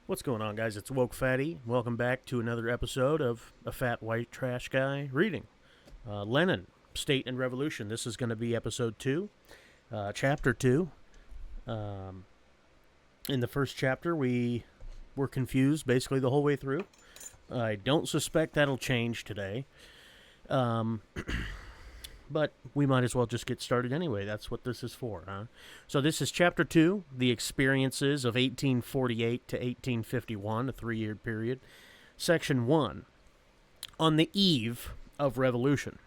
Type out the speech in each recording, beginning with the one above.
What's going on, guys? It's Woke Fatty. Welcome back to another episode of A Fat White Trash Guy Reading. Lenin, State and Revolution. This is going to be episode 2, chapter 2. In the first chapter, we were confused basically the whole way through. I don't suspect that'll change today. But we might as well just get started anyway. That's what this is for, huh? So this is Chapter 2, The Experiences of 1848 to 1851, a 3-year period. Section 1, On the Eve of Revolution.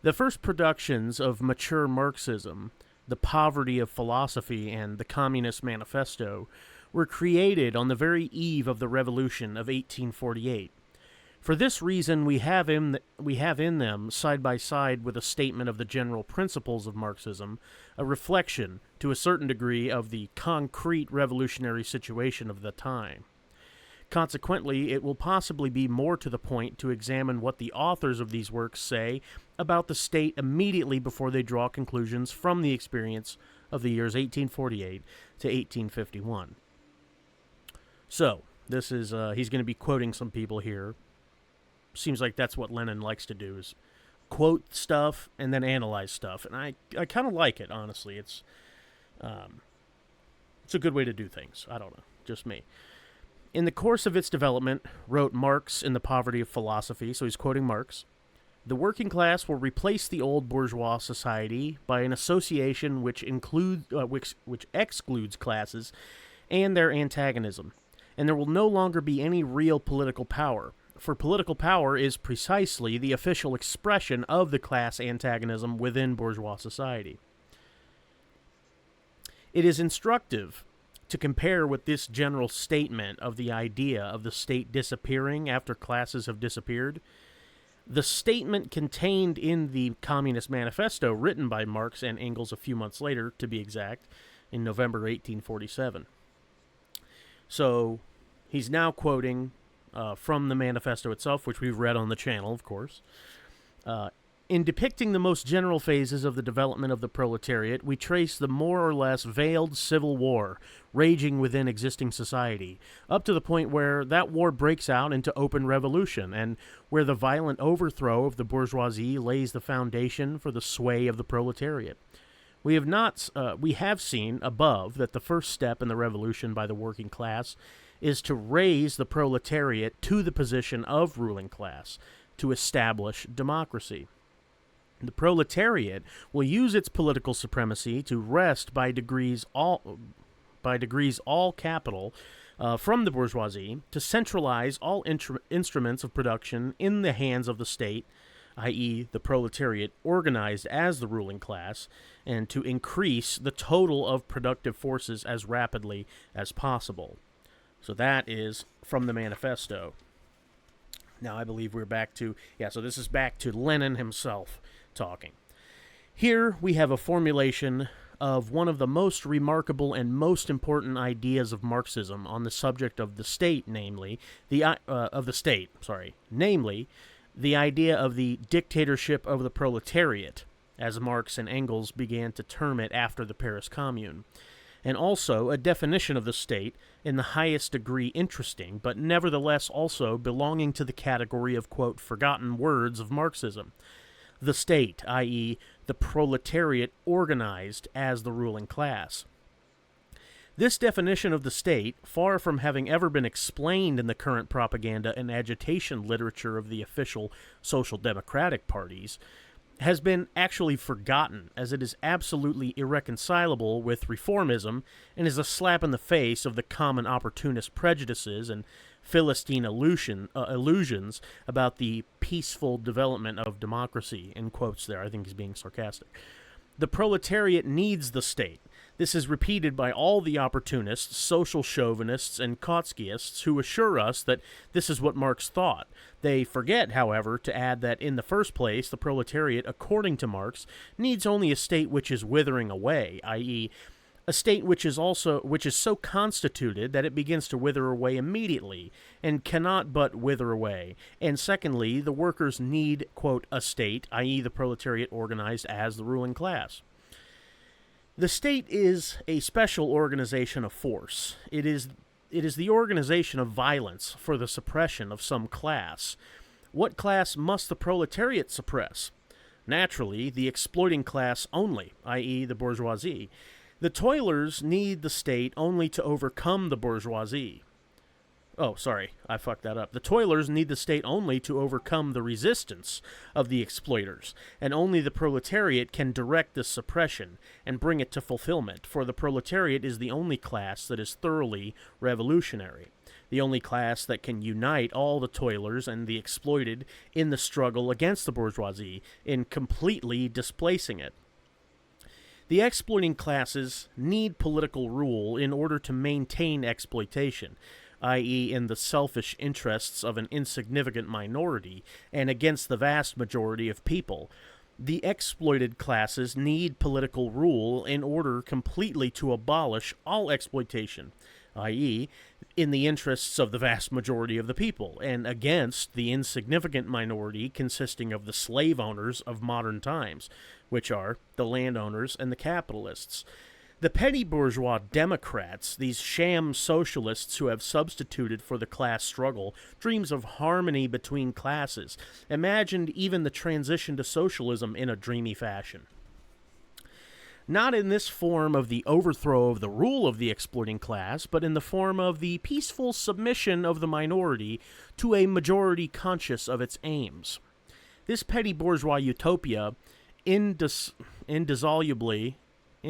The first productions of mature Marxism, The Poverty of Philosophy and The Communist Manifesto, were created on the very eve of the Revolution of 1848. For this reason, we have in them, side by side with a statement of the general principles of Marxism, a reflection, to a certain degree, of the concrete revolutionary situation of the time. Consequently, it will possibly be more to the point to examine what the authors of these works say about the state immediately before they draw conclusions from the experience of the years 1848 to 1851. So, this is he's going to be quoting some people here. Seems like that's what Lenin likes to do, is quote stuff and then analyze stuff. And I kind of like it, honestly. It's a good way to do things. I don't know. Just me. In the course of its development, wrote Marx in The Poverty of Philosophy, so he's quoting Marx, the working class will replace the old bourgeois society by an association which excludes classes and their antagonism. And there will no longer be any real political power. For political power is precisely the official expression of the class antagonism within bourgeois society. It is instructive to compare with this general statement of the idea of the state disappearing after classes have disappeared. The statement contained in the Communist Manifesto, written by Marx and Engels a few months later, to be exact, in November 1847. So, he's now quoting from the manifesto itself, which we've read on the channel, of course. In depicting the most general phases of the development of the proletariat, we trace the more or less veiled civil war raging within existing society, up to the point where that war breaks out into open revolution, and where the violent overthrow of the bourgeoisie lays the foundation for the sway of the proletariat. We have seen above that the first step in the revolution by the working class is to raise the proletariat to the position of ruling class, to establish democracy. The proletariat will use its political supremacy to wrest by degrees all capital from the bourgeoisie, to centralize all instruments of production in the hands of the state, i.e. the proletariat organized as the ruling class, and to increase the total of productive forces as rapidly as possible. So that is from the manifesto. Now I believe we're back to, so this is back to Lenin himself talking. Here we have a formulation of one of the most remarkable and most important ideas of Marxism on the subject of the state, namely the idea of the dictatorship of the proletariat, as Marx and Engels began to term it after the Paris Commune, and also a definition of the state in the highest degree interesting, but nevertheless also belonging to the category of, quote, forgotten words of Marxism. The state, i.e., the proletariat organized as the ruling class. This definition of the state, far from having ever been explained in the current propaganda and agitation literature of the official social democratic parties, has been actually forgotten, as it is absolutely irreconcilable with reformism and is a slap in the face of the common opportunist prejudices and Philistine illusions about the peaceful development of democracy, in quotes there. I think he's being sarcastic. The proletariat needs the state. This is repeated by all the opportunists, social chauvinists, and Trotskyists who assure us that this is what Marx thought. They forget, however, to add that in the first place, the proletariat, according to Marx, needs only a state which is withering away, i.e., a state which is so constituted that it begins to wither away immediately, and cannot but wither away. And secondly, the workers need, quote, a state, i.e. the proletariat organized as the ruling class. The state is a special organization of force. It is it is the organization of violence for the suppression of some class. What class must the proletariat suppress? Naturally, the exploiting class only, i.e., the bourgeoisie. The toilers need the state only to overcome the bourgeoisie. Oh, sorry, I fucked that up. The toilers need the state only to overcome the resistance of the exploiters, and only the proletariat can direct this suppression and bring it to fulfillment, for the proletariat is the only class that is thoroughly revolutionary, the only class that can unite all the toilers and the exploited in the struggle against the bourgeoisie, in completely displacing it. The exploiting classes need political rule in order to maintain exploitation, i.e., in the selfish interests of an insignificant minority and against the vast majority of people. The exploited classes need political rule in order completely to abolish all exploitation, i.e., in the interests of the vast majority of the people, and against the insignificant minority consisting of the slave owners of modern times, which are the landowners and the capitalists. The petty bourgeois Democrats, these sham socialists who have substituted for the class struggle dreams of harmony between classes, imagined even the transition to socialism in a dreamy fashion. Not in this form of the overthrow of the rule of the exploiting class, but in the form of the peaceful submission of the minority to a majority conscious of its aims. This petty bourgeois utopia indissolubly, I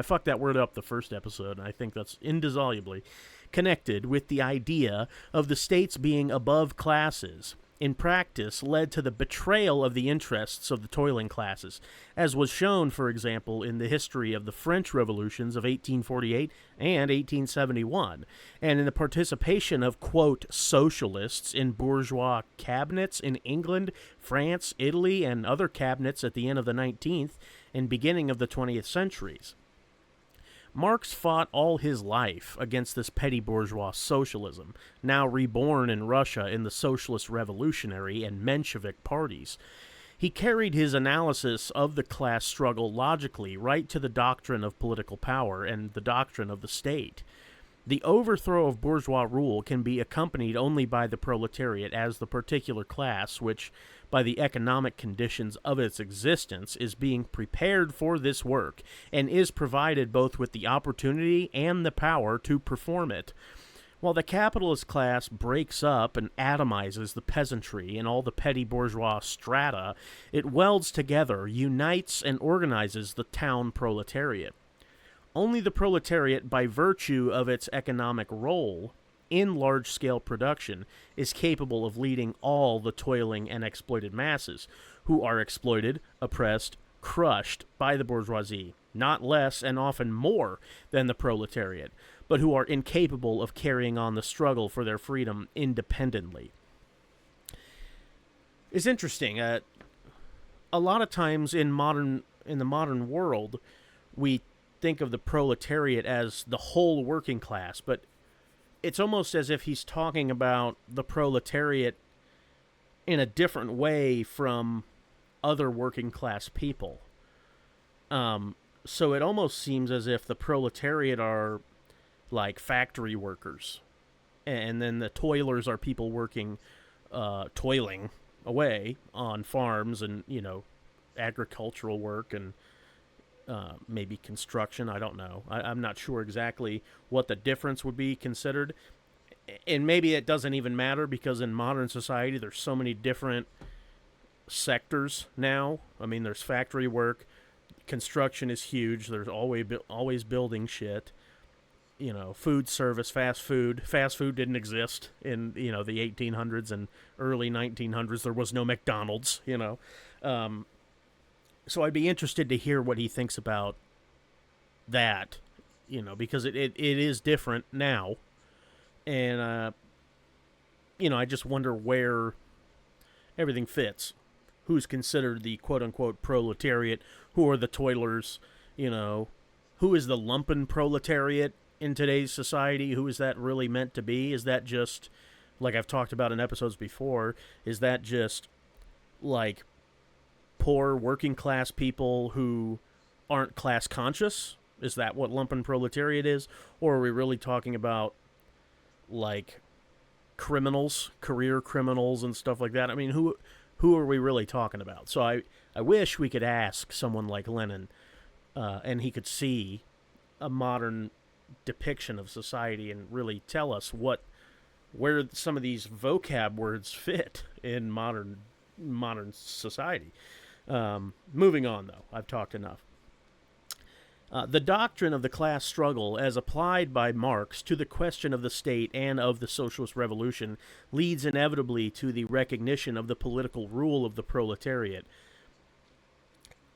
fucked that word up the first episode, and I think that's indissolubly connected with the idea of the states being above classes, in practice led to the betrayal of the interests of the toiling classes, as was shown, for example, in the history of the French revolutions of 1848 and 1871, and in the participation of, quote, socialists in bourgeois cabinets in England, France, Italy, and other cabinets at the end of the 19th and beginning of the 20th centuries. Marx fought all his life against this petty bourgeois socialism, now reborn in Russia in the Socialist Revolutionary and Menshevik parties. He carried his analysis of the class struggle logically right to the doctrine of political power and the doctrine of the state. The overthrow of bourgeois rule can be accompanied only by the proletariat as the particular class which, by the economic conditions of its existence, is being prepared for this work, and is provided both with the opportunity and the power to perform it. While the capitalist class breaks up and atomizes the peasantry and all the petty bourgeois strata, it welds together, unites, and organizes the town proletariat. Only the proletariat, by virtue of its economic role in large-scale production, is capable of leading all the toiling and exploited masses, who are exploited, oppressed, crushed by the bourgeoisie, not less and often more than the proletariat, but who are incapable of carrying on the struggle for their freedom independently. It's interesting. A lot of times in the modern world, we think of the proletariat as the whole working class, but it's almost as if he's talking about the proletariat in a different way from other working class people. So it almost seems as if the proletariat are like factory workers, and then the toilers are people working, toiling away on farms and, agricultural work and maybe construction. I don't know. I'm not sure exactly what the difference would be considered. And maybe it doesn't even matter because in modern society there's so many different sectors now. I mean, there's factory work. Construction is huge. There's always building shit. Food service, fast food. Fast food didn't exist in, the 1800s and early 1900s. There was no McDonald's, So I'd be interested to hear what he thinks about that, because it is different now. And, I just wonder where everything fits. Who's considered the quote-unquote proletariat? Who are the toilers? Who is the lumpen proletariat in today's society? Who is that really meant to be? Is that just, like I've talked about in episodes before, is that just, poor working class people who aren't class conscious? Is that what lumpenproletariat is? Or are we really talking about, like, criminals, career criminals and stuff like that? I mean, who are we really talking about? So I wish we could ask someone like Lenin, and he could see a modern depiction of society and really tell us where some of these vocab words fit in modern society. Moving on, though, I've talked enough. The doctrine of the class struggle, as applied by Marx to the question of the state and of the socialist revolution, leads inevitably to the recognition of the political rule of the proletariat,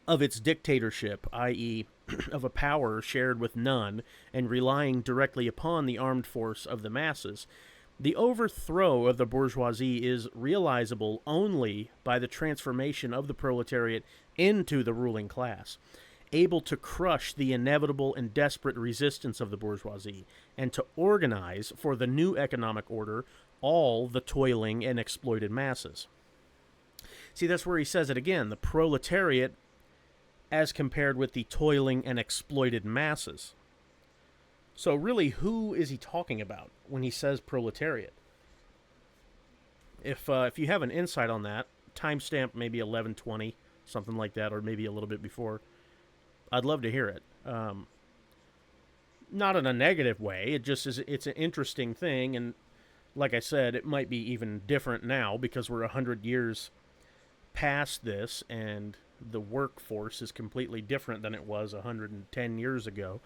of its dictatorship, i.e., of a power shared with none and relying directly upon the armed force of the masses. The overthrow of the bourgeoisie is realizable only by the transformation of the proletariat into the ruling class, able to crush the inevitable and desperate resistance of the bourgeoisie, and to organize for the new economic order all the toiling and exploited masses. See, that's where he says it again, the proletariat as compared with the toiling and exploited masses. So really, who is he talking about when he says proletariat? If you have an insight on that, timestamp maybe 11:20, something like that, or maybe a little bit before, I'd love to hear it. Not in a negative way. It just is. It's an interesting thing, and like I said, it might be even different now because we're 100 years past this, and the workforce is completely different than it was 110 years ago.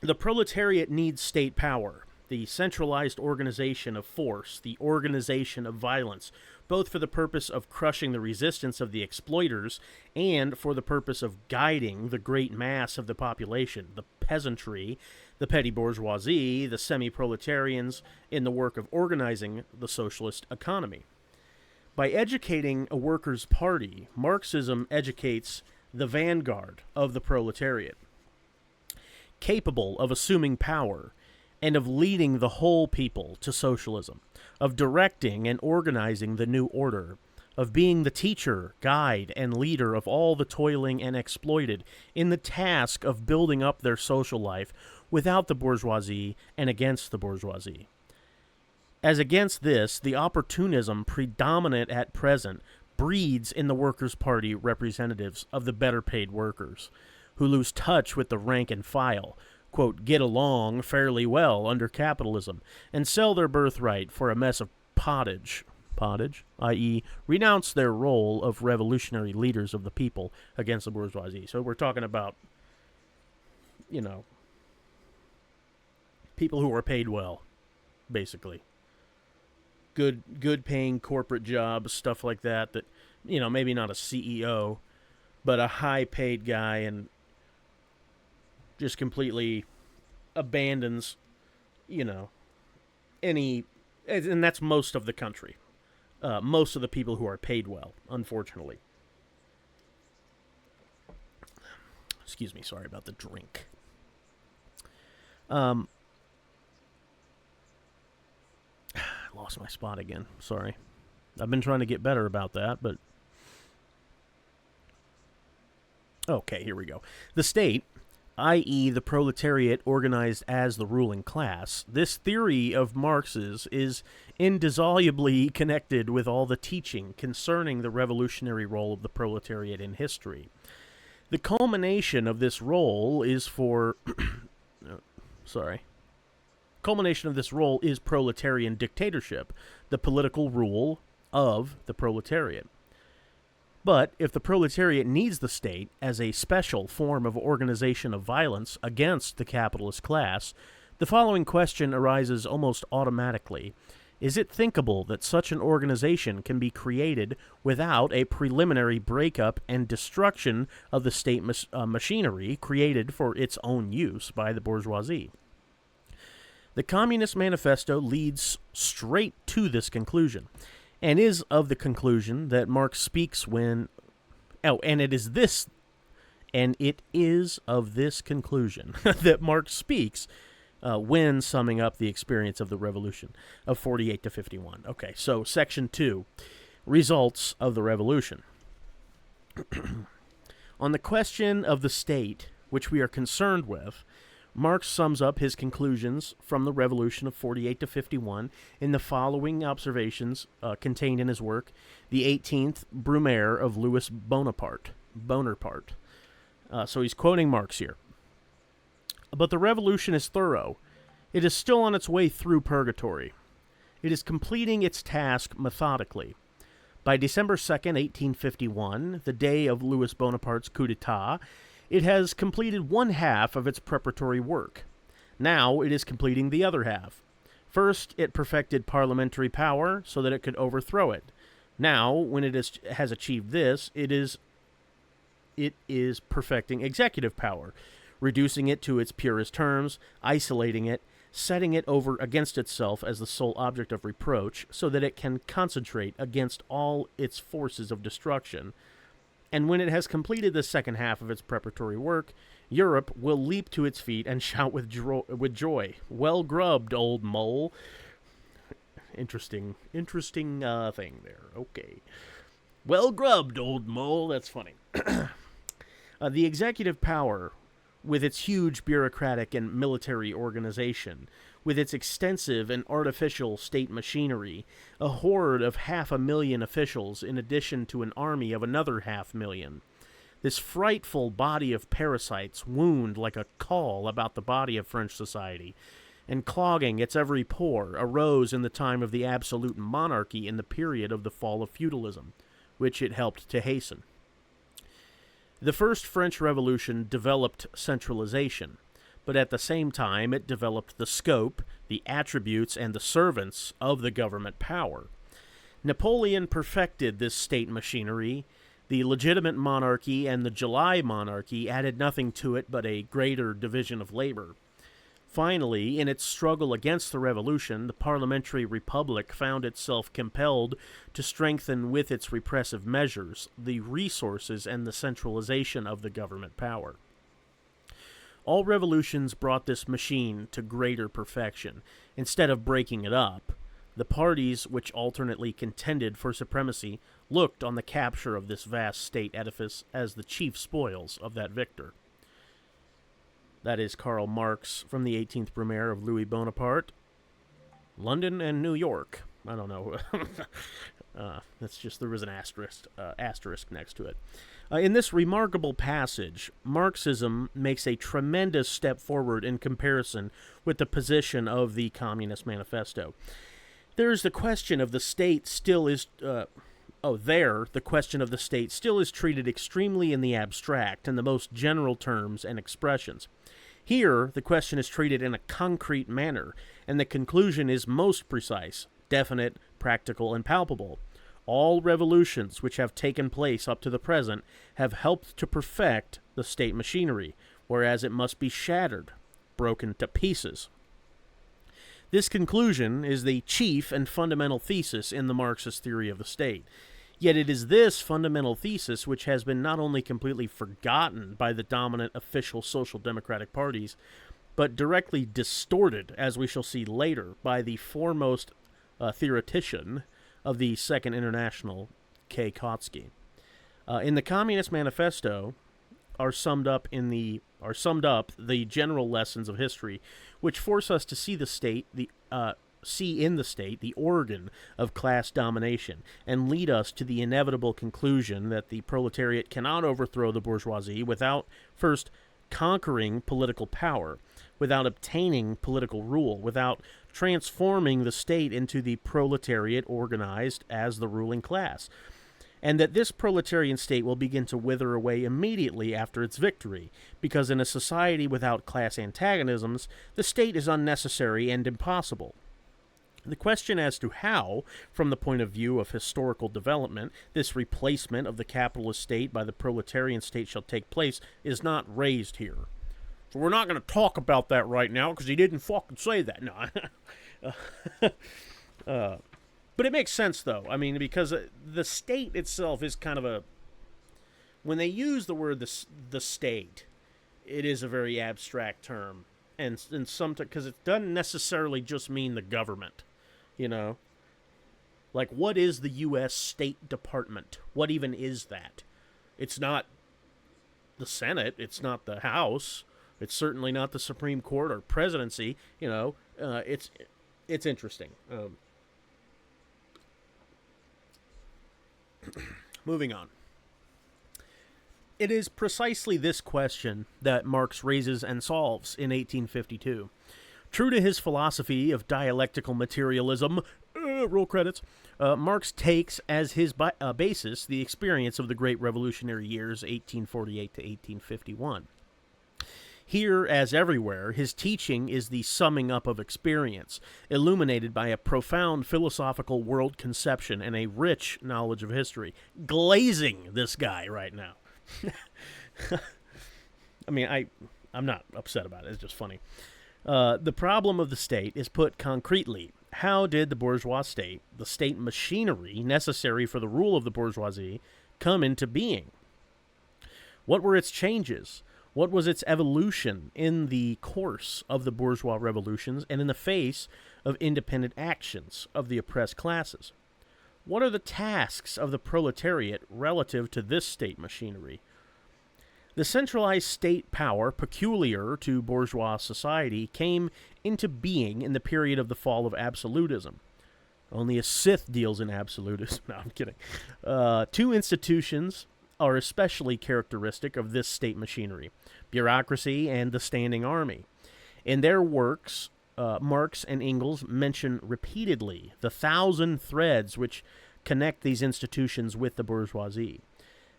The proletariat needs state power, the centralized organization of force, the organization of violence, both for the purpose of crushing the resistance of the exploiters and for the purpose of guiding the great mass of the population, the peasantry, the petty bourgeoisie, the semi-proletarians, in the work of organizing the socialist economy. By educating a workers' party, Marxism educates the vanguard of the proletariat, capable of assuming power and of leading the whole people to socialism, of directing and organizing the new order, of being the teacher, guide, and leader of all the toiling and exploited in the task of building up their social life without the bourgeoisie and against the bourgeoisie. As against this, the opportunism predominant at present breeds in the Workers' Party representatives of the better paid workers, who lose touch with the rank and file, quote, get along fairly well under capitalism, and sell their birthright for a mess of pottage, i.e., renounce their role of revolutionary leaders of the people against the bourgeoisie. So we're talking about, people who are paid well, basically. Good paying corporate jobs, stuff like that, maybe not a CEO, but a high paid guy, and just completely abandons, any, and that's most of the country. Most of the people who are paid well, unfortunately. Excuse me, sorry about the drink. Lost my spot again. Sorry. I've been trying to get better about that, but... Okay, here we go. The state, i.e. the proletariat organized as the ruling class, this theory of Marx's is indissolubly connected with all the teaching concerning the revolutionary role of the proletariat in history. The culmination of this role is Culmination of this role is proletarian dictatorship, the political rule of the proletariat. But if the proletariat needs the state as a special form of organization of violence against the capitalist class, the following question arises almost automatically. Is it thinkable that such an organization can be created without a preliminary breakup and destruction of the state machinery created for its own use by the bourgeoisie? The Communist Manifesto leads straight to this conclusion, and is of the conclusion that Marx speaks when... and it is of this conclusion that Marx speaks when summing up the experience of the revolution of 48 to 51. Okay, so Section 2, Results of the Revolution. On the question of the state, which we are concerned with, Marx sums up his conclusions from the Revolution of 48 to 51 in the following observations contained in his work, The 18th Brumaire of Louis Bonaparte. So he's quoting Marx here. But the revolution is thorough. It is still on its way through purgatory. It is completing its task methodically. By December 2nd, 1851, the day of Louis Bonaparte's coup d'etat, it has completed one half of its preparatory work. Now it is completing the other half. First, it perfected parliamentary power so that it could overthrow it. Now, when it has achieved this, it is perfecting executive power, reducing it to its purest terms, isolating it, setting it over against itself as the sole object of reproach so that it can concentrate against all its forces of destruction. And when it has completed the second half of its preparatory work, Europe will leap to its feet and shout with joy. Well grubbed, old mole. Interesting thing there. Okay. Well grubbed, old mole. That's funny. The executive power, with its huge bureaucratic and military organization, with its extensive and artificial state machinery, a horde of 500,000 officials in addition to an army of another 500,000. This frightful body of parasites wound like a caul about the body of French society, and clogging its every pore, arose in the time of the absolute monarchy in the period of the fall of feudalism, which it helped to hasten. The first French Revolution developed centralization, but at the same time it developed the scope, the attributes, and the servants of the government power. Napoleon perfected this state machinery. The legitimate monarchy and the July monarchy added nothing to it but a greater division of labor. Finally, in its struggle against the revolution, the parliamentary republic found itself compelled to strengthen with its repressive measures the resources and the centralization of the government power. All revolutions brought this machine to greater perfection. Instead of breaking it up, the parties which alternately contended for supremacy looked on the capture of this vast state edifice as the chief spoils of that victor. That is Karl Marx from the 18th Brumaire of Louis Bonaparte. London and New York. I don't know. That's just, there was an asterisk next to it. In this remarkable passage, Marxism makes a tremendous step forward in comparison with the position of the Communist Manifesto. There's the question of the state still is... the question of the state still is treated extremely in the abstract, in the most general terms and expressions. Here, the question is treated in a concrete manner, and the conclusion is most precise, definite, practical, and palpable. All revolutions which have taken place up to the present have helped to perfect the state machinery, whereas it must be shattered, broken to pieces. This conclusion is the chief and fundamental thesis in the Marxist theory of the state. Yet it is this fundamental thesis which has been not only completely forgotten by the dominant official social democratic parties, but directly distorted, as we shall see later, by the foremost theoretician of the Second International, K. Kautsky. In the Communist Manifesto are summed up the general lessons of history, which force us to see in the state the organ of class domination, and lead us to the inevitable conclusion that the proletariat cannot overthrow the bourgeoisie without first conquering political power, without obtaining political rule, without transforming the state into the proletariat organized as the ruling class, and that this proletarian state will begin to wither away immediately after its victory, because in a society without class antagonisms, the state is unnecessary and impossible. The question as to how, from the point of view of historical development, this replacement of the capitalist state by the proletarian state shall take place is not raised here. So we're not going to talk about that right now because he didn't fucking say that. No. But it makes sense, though. I mean, because the state itself is kind of a... When they use the word the state, it is a very abstract term. And sometimes, because it doesn't necessarily just mean the government. You know, like, what is the U.S. State Department? What even is that? It's not the Senate. It's not the House. It's certainly not the Supreme Court or presidency. It's interesting. Moving on. It is precisely this question that Marx raises and solves in 1852. True to his philosophy of dialectical materialism, roll credits, Marx takes as his basis the experience of the Great Revolutionary Years, 1848 to 1851. Here, as everywhere, his teaching is the summing up of experience, illuminated by a profound philosophical world conception and a rich knowledge of history. Glazing this guy right now. I mean, I'm not upset about it. It's just funny. The problem of the state is put concretely. How did the bourgeois state, the state machinery necessary for the rule of the bourgeoisie, come into being? What were its changes? What was its evolution in the course of the bourgeois revolutions and in the face of independent actions of the oppressed classes? What are the tasks of the proletariat relative to this state machinery? The centralized state power peculiar to bourgeois society came into being in the period of the fall of absolutism. Only a Sith deals in absolutism. No, I'm kidding. Two institutions are especially characteristic of this state machinery: bureaucracy and the standing army. In their works, Marx and Engels mention repeatedly the 1,000 threads which connect these institutions with the bourgeoisie.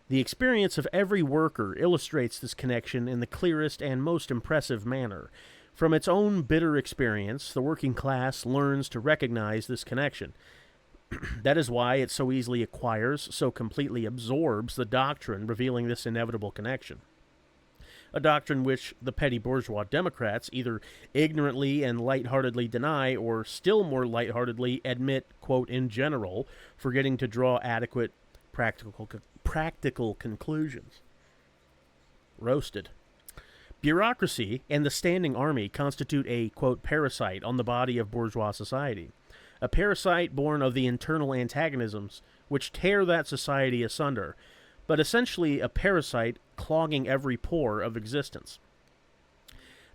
The experience of every worker illustrates this connection in the clearest and most impressive manner. From its own bitter experience, the working class learns to recognize this connection. That is why it so easily acquires, so completely absorbs the doctrine revealing this inevitable connection. A doctrine which the petty bourgeois Democrats either ignorantly and lightheartedly deny or still more lightheartedly admit, quote, in general, forgetting to draw adequate practical conclusions. Roasted. Bureaucracy and the standing army constitute a, quote, parasite on the body of bourgeois society. A parasite born of the internal antagonisms which tear that society asunder, but essentially a parasite clogging every pore of existence.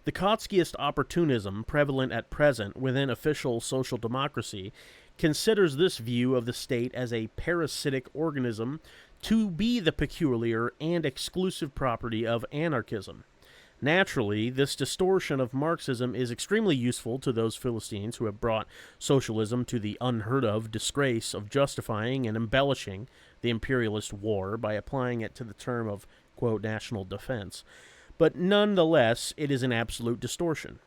The Trotskyist opportunism prevalent at present within official social democracy considers this view of the state as a parasitic organism to be the peculiar and exclusive property of anarchism. Naturally, this distortion of Marxism is extremely useful to those Philistines who have brought socialism to the unheard-of disgrace of justifying and embellishing the imperialist war by applying it to the term of, quote, national defense. But nonetheless, it is an absolute distortion.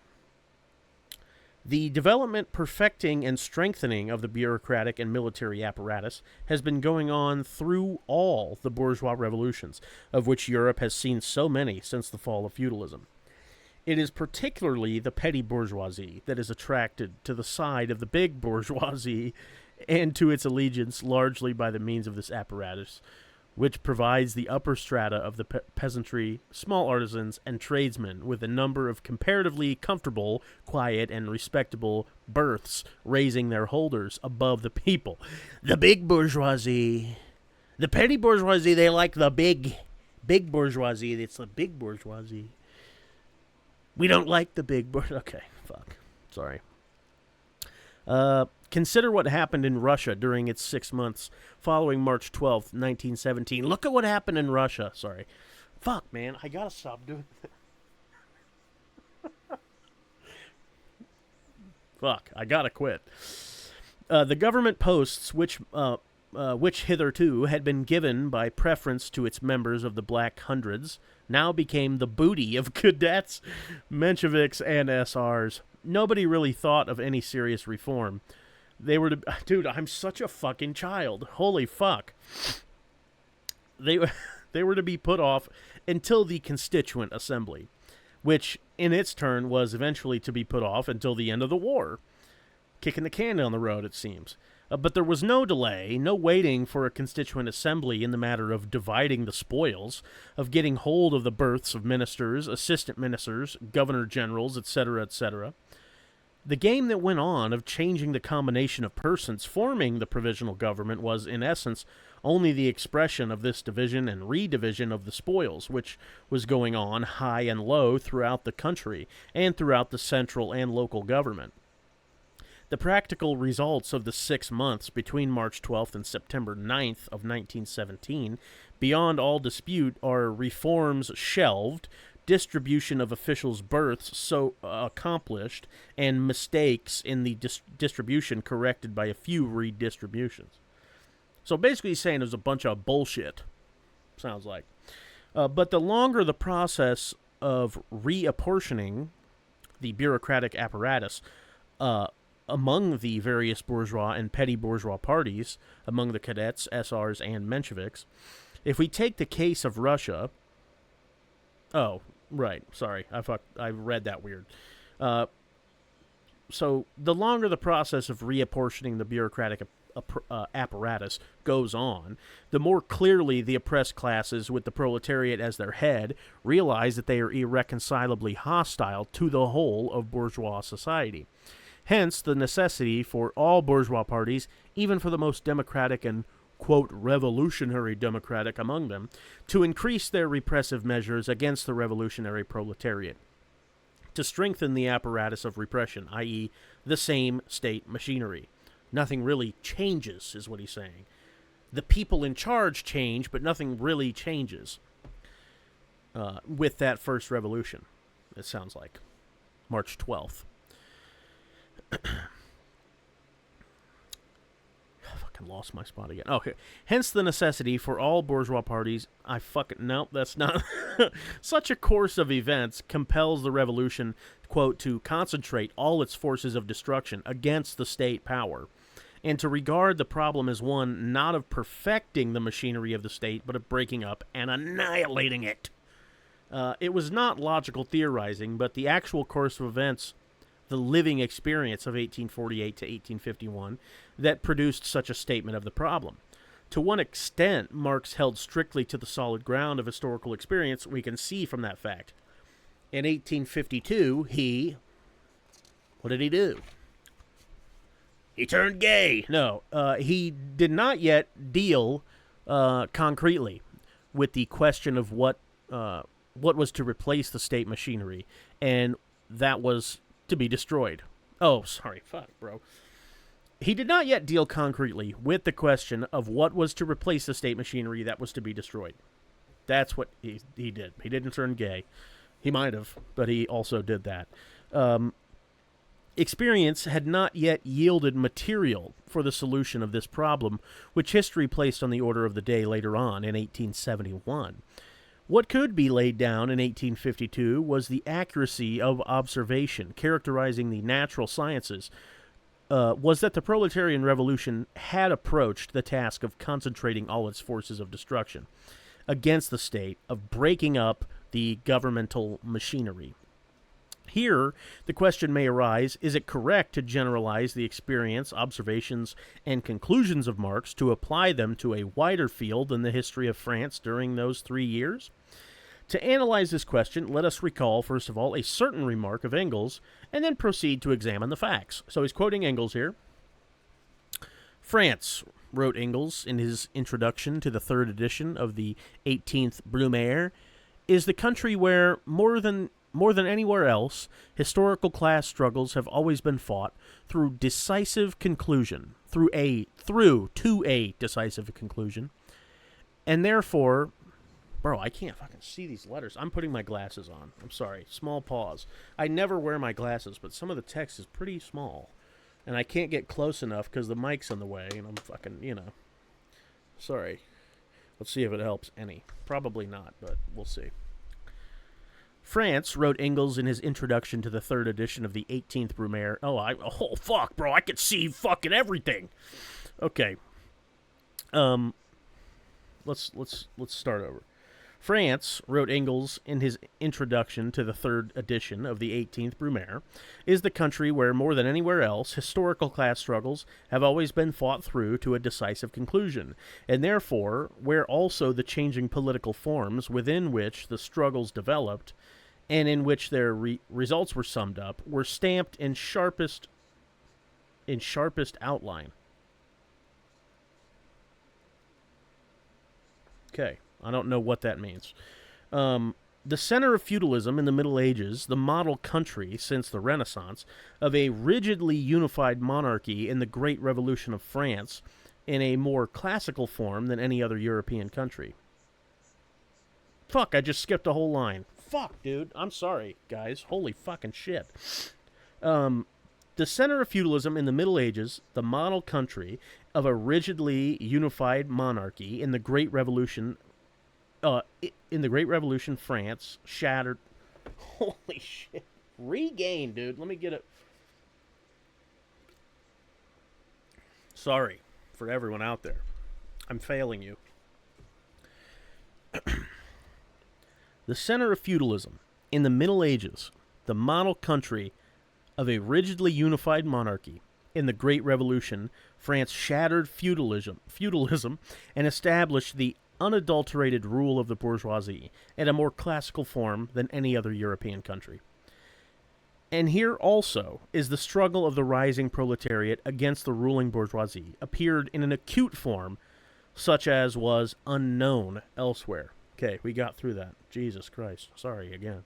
The development, perfecting, and strengthening of the bureaucratic and military apparatus has been going on through all the bourgeois revolutions, of which Europe has seen so many since the fall of feudalism. It is particularly the petty bourgeoisie that is attracted to the side of the big bourgeoisie and to its allegiance largely by the means of this apparatus, which provides the upper strata of the peasantry, small artisans, and tradesmen with a number of comparatively comfortable, quiet, and respectable berths, raising their holders above the people. The big bourgeoisie. The petty bourgeoisie, they like the big bourgeoisie. It's the big bourgeoisie. We don't like the big bourgeoisie. Okay, fuck. Sorry. Consider what happened in Russia during its 6 months following March 12th, 1917. Look at what happened in Russia. Sorry. Fuck, man. I gotta stop doing that. Fuck. I gotta quit. The government posts, which hitherto had been given by preference to its members of the Black Hundreds, now became the booty of cadets, Mensheviks, and SRs. Nobody really thought of any serious reform. They were to... Dude, I'm such a fucking child. Holy fuck. They were to be put off until the Constituent Assembly, which, in its turn, was eventually to be put off until the end of the war. Kicking the can down the road, it seems. But there was no delay, no waiting for a Constituent Assembly in the matter of dividing the spoils, of getting hold of the berths of ministers, assistant ministers, governor-generals, etc., etc. The game that went on of changing the combination of persons forming the provisional government was, in essence, only the expression of this division and redivision of the spoils, which was going on high and low throughout the country and throughout the central and local government. The practical results of the 6 months between March 12th and September 9th of 1917, beyond all dispute, are reforms shelved, distribution of officials' berths so accomplished, and mistakes in the distribution corrected by a few redistributions. So basically he's saying there's a bunch of bullshit, sounds like. But the longer the process of reapportioning the bureaucratic apparatus among the various bourgeois and petty bourgeois parties, among the cadets, SRs, and Mensheviks, if we take the case of Russia... Oh, right, sorry, I read that weird. So the longer the process of reapportioning the bureaucratic apparatus goes on, the more clearly the oppressed classes, with the proletariat as their head, realize that they are irreconcilably hostile to the whole of bourgeois society. Hence, the necessity for all bourgeois parties, even for the most democratic and, quote, revolutionary democratic among them, to increase their repressive measures against the revolutionary proletariat, to strengthen the apparatus of repression, i.e., the same state machinery. Nothing really changes, is what he's saying. The people in charge change, but nothing really changes with that first revolution, it sounds like. March 12th. Fucking lost my spot again. Okay. Hence the necessity for all bourgeois parties. Nope, that's not. Such a course of events compels the revolution, quote, to concentrate all its forces of destruction against the state power, and to regard the problem as one not of perfecting the machinery of the state, but of breaking up and annihilating it. It was not logical theorizing, but the actual course of events, the living experience of 1848 to 1851, that produced such a statement of the problem. To one extent, Marx held strictly to the solid ground of historical experience, we can see from that fact. In 1852, what did he do? He turned gay. No, he did not yet deal concretely with the question of what was to replace the state machinery, and that was to be destroyed. Oh, sorry, fuck, bro. He did not yet deal concretely with the question of what was to replace the state machinery that was to be destroyed. That's what he did. He didn't turn gay. He might have, but he also did that. Experience had not yet yielded material for the solution of this problem, which history placed on the order of the day later on in 1871. What could be laid down in 1852 was the accuracy of observation characterizing the natural sciences, was that the proletarian revolution had approached the task of concentrating all its forces of destruction against the state, of breaking up the governmental machinery. Here, the question may arise, is it correct to generalize the experience, observations, and conclusions of Marx to apply them to a wider field than the history of France during those 3 years? To analyze this question, let us recall, first of all, a certain remark of Engels, and then proceed to examine the facts. So he's quoting Engels here. France, wrote Engels in his introduction to the third edition of the 18th Brumaire, is the country where, more than anywhere else, historical class struggles have always been fought through decisive conclusion, to a decisive conclusion, and therefore, bro, I can't fucking see these letters. I'm putting my glasses on. I'm sorry. Small pause. I never wear my glasses, but some of the text is pretty small, and I can't get close enough because the mic's in the way, and I'm fucking, sorry. Let's see if it helps any. Probably not, but we'll see. France, wrote Engels in his introduction to the third edition of the 18th Brumaire. Oh, fuck, bro, I could see fucking everything. Okay. Let's start over. France, wrote Engels in his introduction to the third edition of the 18th Brumaire, is the country where, more than anywhere else, historical class struggles have always been fought through to a decisive conclusion, and therefore where also the changing political forms within which the struggles developed, and in which their results were summed up, were stamped in sharpest outline. Okay, I don't know what that means. The center of feudalism in the Middle Ages, the model country since the Renaissance, of a rigidly unified monarchy in the Great Revolution of France, in a more classical form than any other European country. Fuck, I just skipped a whole line. Fuck, dude. I'm sorry, guys. Holy fucking shit. The center of feudalism in the Middle Ages, the model country of a rigidly unified monarchy in the Great Revolution, France shattered. Holy shit! Regain, dude. Let me get it. Sorry for everyone out there. I'm failing you. The center of feudalism in the Middle Ages, the model country of a rigidly unified monarchy. In the Great Revolution, France shattered feudalism and established the unadulterated rule of the bourgeoisie in a more classical form than any other European country. And here also is the struggle of the rising proletariat against the ruling bourgeoisie appeared in an acute form such as was unknown elsewhere. Okay, we got through that. Jesus Christ. Sorry again.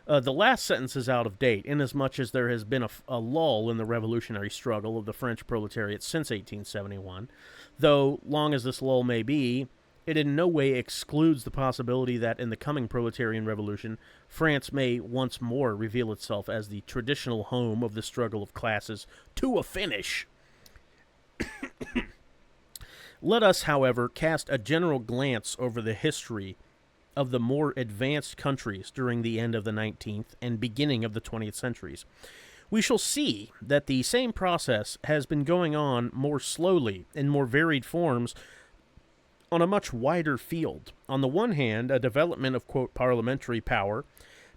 The last sentence is out of date, inasmuch as there has been a lull in the revolutionary struggle of the French proletariat since 1871, though, long as this lull may be, it in no way excludes the possibility that in the coming proletarian revolution, France may once more reveal itself as the traditional home of the struggle of classes to a finish. Let us, however, cast a general glance over the history of the more advanced countries during the end of the 19th and beginning of the 20th centuries. We shall see that the same process has been going on more slowly in more varied forms on a much wider field. On the one hand, a development of, quote, parliamentary power,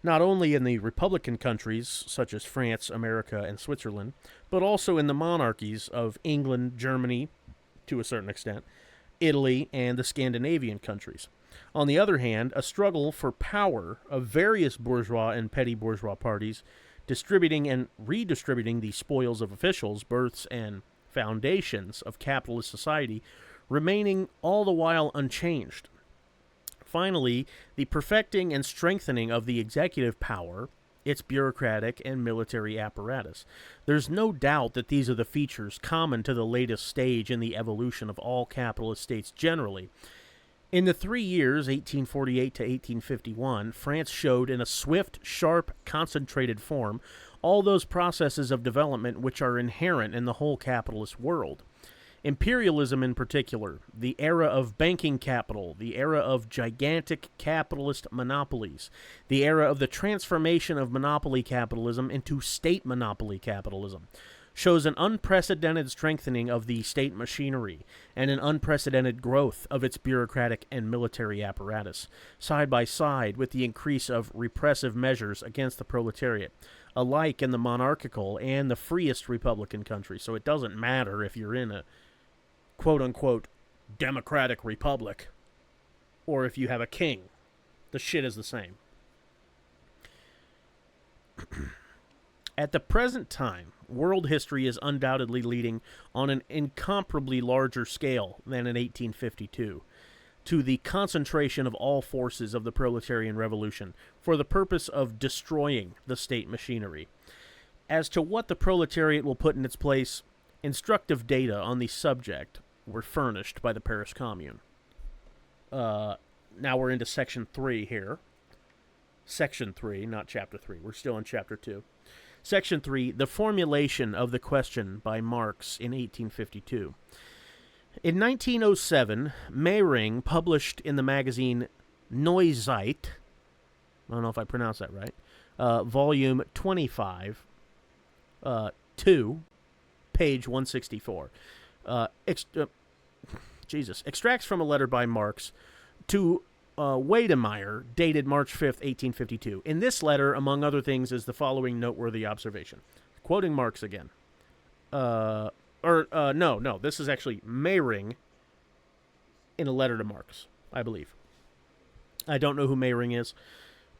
not only in the republican countries such as France, America, and Switzerland, but also in the monarchies of England, Germany, to a certain extent, Italy, and the Scandinavian countries. On the other hand, a struggle for power of various bourgeois and petty bourgeois parties, distributing and redistributing the spoils of officials, births, and foundations of capitalist society, remaining all the while unchanged. Finally, the perfecting and strengthening of the executive power, its bureaucratic and military apparatus. There's no doubt that these are the features common to the latest stage in the evolution of all capitalist states generally. In the 3 years, 1848 to 1851, France showed in a swift, sharp, concentrated form all those processes of development which are inherent in the whole capitalist world. Imperialism in particular, the era of banking capital, the era of gigantic capitalist monopolies, the era of the transformation of monopoly capitalism into state monopoly capitalism, shows an unprecedented strengthening of the state machinery and an unprecedented growth of its bureaucratic and military apparatus, side by side with the increase of repressive measures against the proletariat, alike in the monarchical and the freest republican countries. So it doesn't matter if you're in a quote-unquote democratic republic or if you have a king. The shit is the same. At the present time, world history is undoubtedly leading on an incomparably larger scale than in 1852 to the concentration of all forces of the proletarian revolution for the purpose of destroying the state machinery. As to what the proletariat will put in its place, instructive data on the subject were furnished by the Paris Commune. Now we're into Section 3 here. Section 3, not Chapter 3. We're still in Chapter 2. Section 3, the formulation of the question by Marx in 1852. In 1907, Meyring published in the magazine Neuzeit, I don't know if I pronounced that right, volume 25, 2, page 164. Extracts from a letter by Marx to Wedemeyer, dated March 5th, 1852. In this letter, among other things, is the following noteworthy observation. Quoting Marx again. No, this is actually Meyring in a letter to Marx, I believe. I don't know who Meyring is.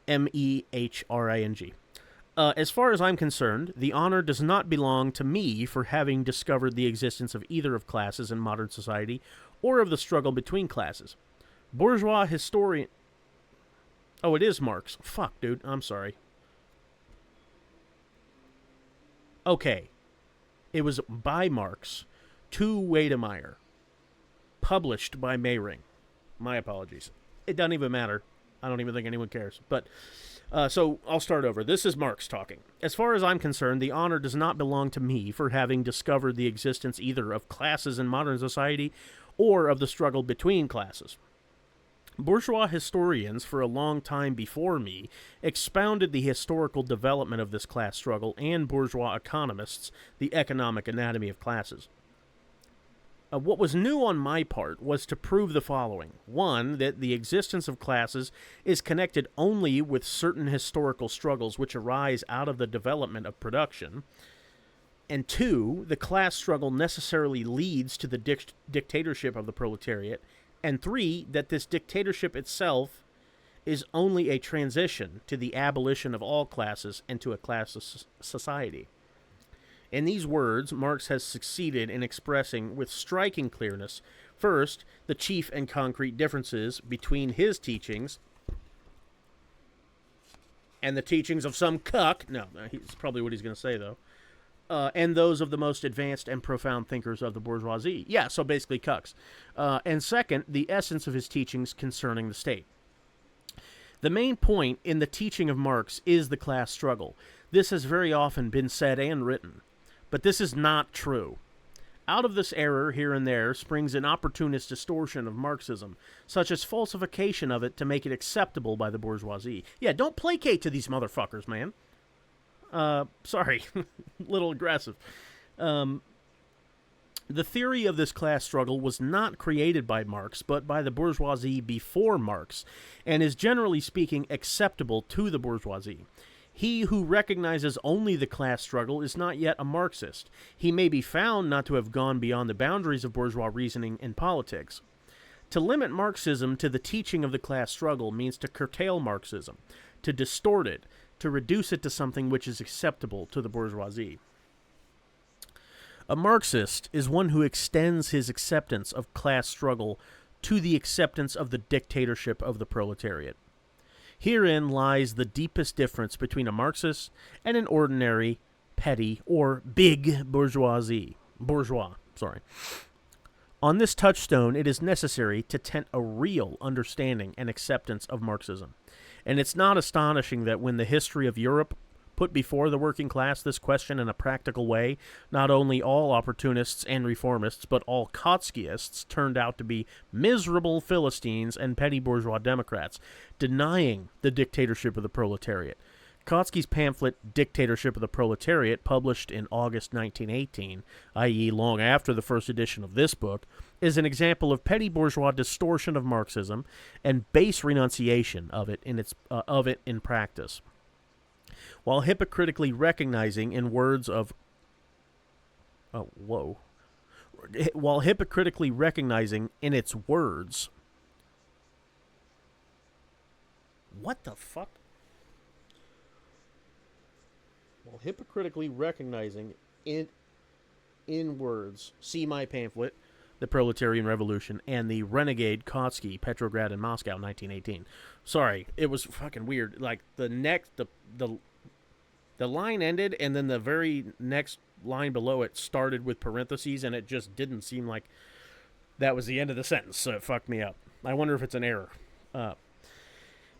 Mehring. As far as I'm concerned, the honor does not belong to me for having discovered the existence of either of classes in modern society, or of the struggle between classes. Bourgeois historian... Oh, it is Marx. Fuck, dude. I'm sorry. Okay. It was by Marx to Wedemeyer. Published by Mayring. My apologies. It doesn't even matter. I don't even think anyone cares. But, so I'll start over. This is Marx talking. As far as I'm concerned, the honor does not belong to me for having discovered the existence either of classes in modern society or of the struggle between classes. Bourgeois historians, for a long time before me, expounded the historical development of this class struggle, and bourgeois economists, the economic anatomy of classes. What was new on my part was to prove the following. One, that the existence of classes is connected only with certain historical struggles which arise out of the development of production. And two, the class struggle necessarily leads to the dictatorship of the proletariat. And three, that this dictatorship itself is only a transition to the abolition of all classes and to a class society. In these words, Marx has succeeded in expressing with striking clearness, first, the chief and concrete differences between his teachings and the teachings of some cuck. No, that's probably what he's going to say, though. And those of the most advanced and profound thinkers of the bourgeoisie. Yeah, so basically cucks. And second, the essence of his teachings concerning the state. The main point in the teaching of Marx is the class struggle. This has very often been said and written. But this is not true. Out of this error, here and there, springs an opportunist distortion of Marxism, such as falsification of it to make it acceptable by the bourgeoisie. Yeah, don't placate to these motherfuckers, man. Sorry, little aggressive. The theory of this class struggle was not created by Marx, but by the bourgeoisie before Marx, and is generally speaking acceptable to the bourgeoisie. He who recognizes only the class struggle is not yet a Marxist. He may be found not to have gone beyond the boundaries of bourgeois reasoning and politics. To limit Marxism to the teaching of the class struggle means to curtail Marxism, to distort it, to reduce it to something which is acceptable to the bourgeoisie. A Marxist is one who extends his acceptance of class struggle to the acceptance of the dictatorship of the proletariat. Herein lies the deepest difference between a Marxist and an ordinary, petty, or big bourgeois. On this touchstone, it is necessary to tent a real understanding and acceptance of Marxism. And it's not astonishing that when the history of Europe put before the working class this question in a practical way, not only all opportunists and reformists, but all Trotskyists turned out to be miserable Philistines and petty bourgeois Democrats, denying the dictatorship of the proletariat. Kautsky's pamphlet, Dictatorship of the Proletariat, published in August 1918, i.e. long after the first edition of this book, is an example of petty bourgeois distortion of Marxism and base renunciation of it in practice. While hypocritically recognizing in words of... While hypocritically recognizing in its words... What the fuck? While hypocritically recognizing in words, see my pamphlet, The Proletarian Revolution, and the renegade Kautsky, Petrograd and Moscow, 1918. Sorry, it was fucking weird. Like, the line ended, and then the very next line below it started with parentheses, and it just didn't seem like that was the end of the sentence, so it fucked me up. I wonder if it's an error.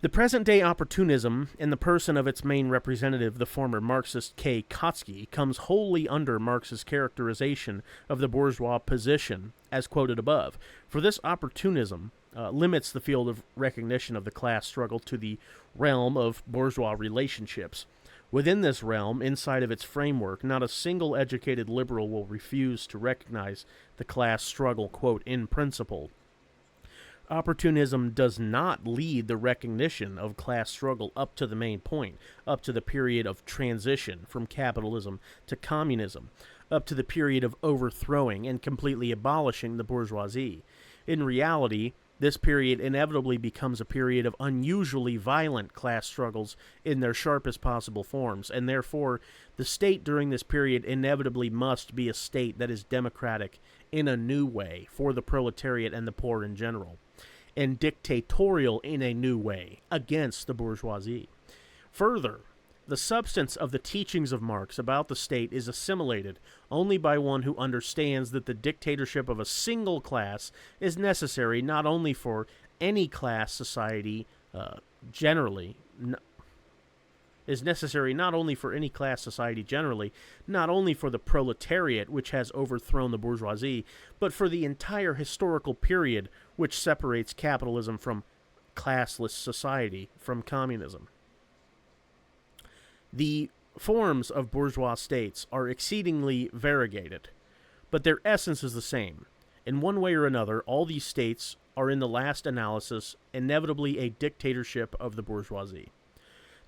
The present-day opportunism, in the person of its main representative, the former Marxist K. Kautsky, comes wholly under Marx's characterization of the bourgeois position, as quoted above. For this opportunism limits the field of recognition of the class struggle to the realm of bourgeois relationships. Within this realm, inside of its framework, not a single educated liberal will refuse to recognize the class struggle, quote, in principle. Opportunism does not lead the recognition of class struggle up to the main point, up to the period of transition from capitalism to communism, up to the period of overthrowing and completely abolishing the bourgeoisie. In reality, this period inevitably becomes a period of unusually violent class struggles in their sharpest possible forms, and therefore the state during this period inevitably must be a state that is democratic in a new way for the proletariat and the poor in general, and dictatorial in a new way against the bourgeoisie. Further, the substance of the teachings of Marx about the state is assimilated only by one who understands that the dictatorship of a single class is necessary not only for any class society generally, is necessary not only for any class society generally, not only for the proletariat which has overthrown the bourgeoisie, but for the entire historical period which separates capitalism from classless society, from communism. The forms of bourgeois states are exceedingly variegated, but their essence is the same. In one way or another, all these states are in the last analysis inevitably a dictatorship of the bourgeoisie.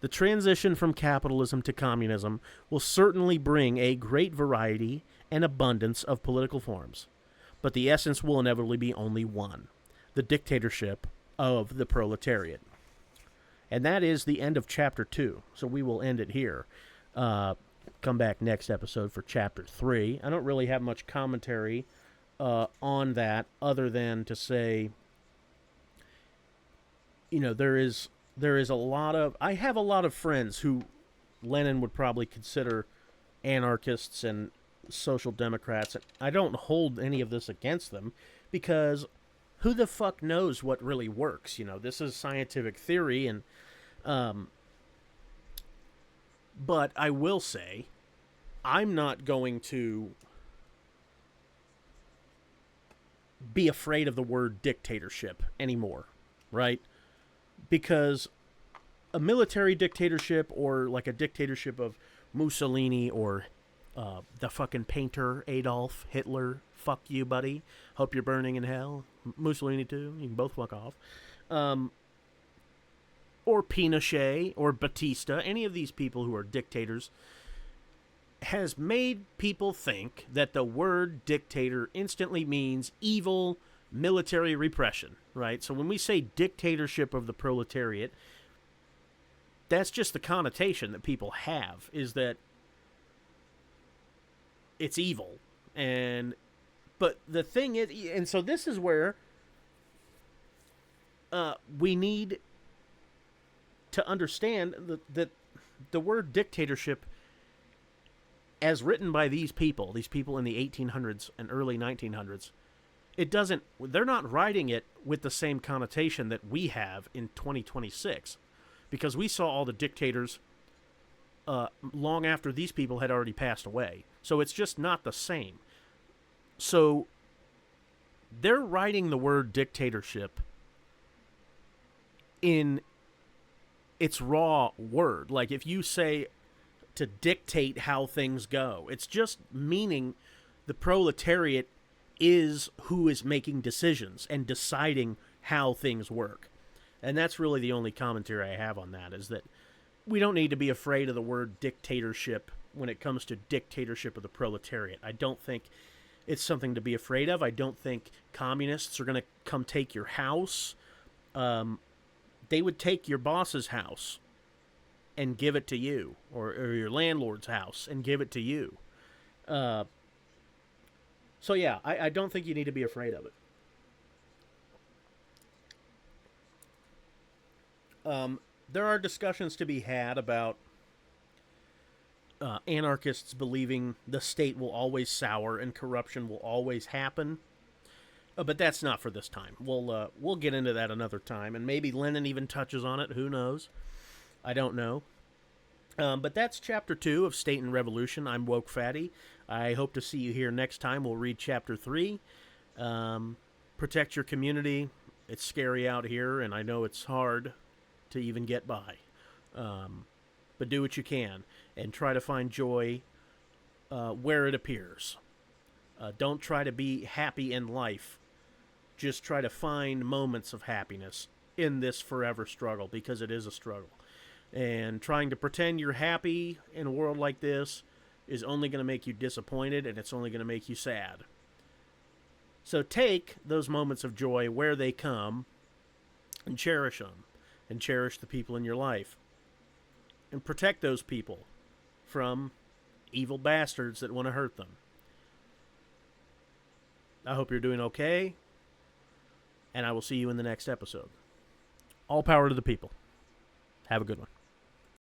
The transition from capitalism to communism will certainly bring a great variety and abundance of political forms, but the essence will inevitably be only one: the dictatorship of the proletariat. And that is the end of Chapter 2, so we will end it here. Come back next episode for Chapter 3. I don't really have much commentary on that other than to say, there is a lot of... I have a lot of friends who Lenin would probably consider anarchists and social democrats. I don't hold any of this against them because who the fuck knows what really works? This is scientific theory, and but I will say I'm not going to be afraid of the word dictatorship anymore, right? Because a military dictatorship, or like a dictatorship of Mussolini or the fucking painter Adolf Hitler, fuck you, buddy. Hope you're burning in hell. Mussolini too. You can both fuck off. Or Pinochet or Batista, any of these people who are dictators, has made people think that the word dictator instantly means evil military repression, right? So when we say dictatorship of the proletariat, that's just the connotation that people have, is that it's evil. But the thing is, and so this is where we need to understand that the word dictatorship, as written by these people in the 1800s and early 1900s, they're not writing it with the same connotation that we have in 2026, because we saw all the dictators long after these people had already passed away. So it's just not the same. So they're writing the word dictatorship in its raw word. Like if you say to dictate how things go, it's just meaning the proletariat is who is making decisions and deciding how things work. And that's really the only commentary I have on that, is that we don't need to be afraid of the word dictatorship when it comes to dictatorship of the proletariat. I don't think it's something to be afraid of. I don't think communists are going to come take your house. They would take your boss's house and give it to you, or your landlord's house and give it to you. So yeah, I don't think you need to be afraid of it. There are discussions to be had about anarchists believing the state will always sour and corruption will always happen. But that's not for this time. We'll get into that another time, and maybe Lenin even touches on it. Who knows? I don't know. But that's Chapter 2 of State and Revolution. I'm Woke Fatti. I hope to see you here next time. We'll read Chapter 3. Protect your community. It's scary out here, and I know it's hard to even get by. But do what you can, and try to find joy where it appears. Don't try to be happy in life. Just try to find moments of happiness in this forever struggle, because it is a struggle. And trying to pretend you're happy in a world like this is only going to make you disappointed, and it's only going to make you sad. So take those moments of joy where they come and cherish them, and cherish the people in your life, and protect those people from evil bastards that want to hurt them. I hope you're doing okay, and I will see you in the next episode. All power to the people. Have a good one.